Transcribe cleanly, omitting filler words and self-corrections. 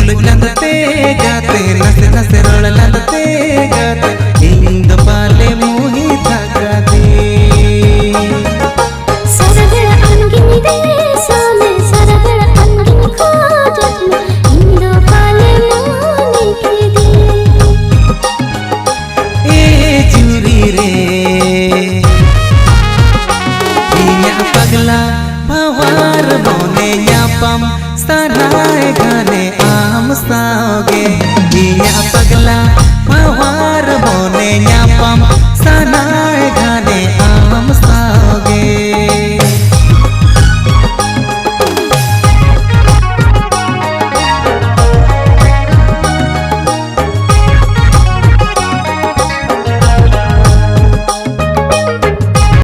पुल लंदते गाते नसे नसे रोल लंदते गाते इंद पाले मोही थका दे सरगड़ अंगिनी दे सामे सरगड़ अंगिनी खोजत इंद पाले मोही के दे ए चूरी रे इया पगला पवार बोने यापम सनाए गाने आम साओगे इया पगला पवार बोने यापम सना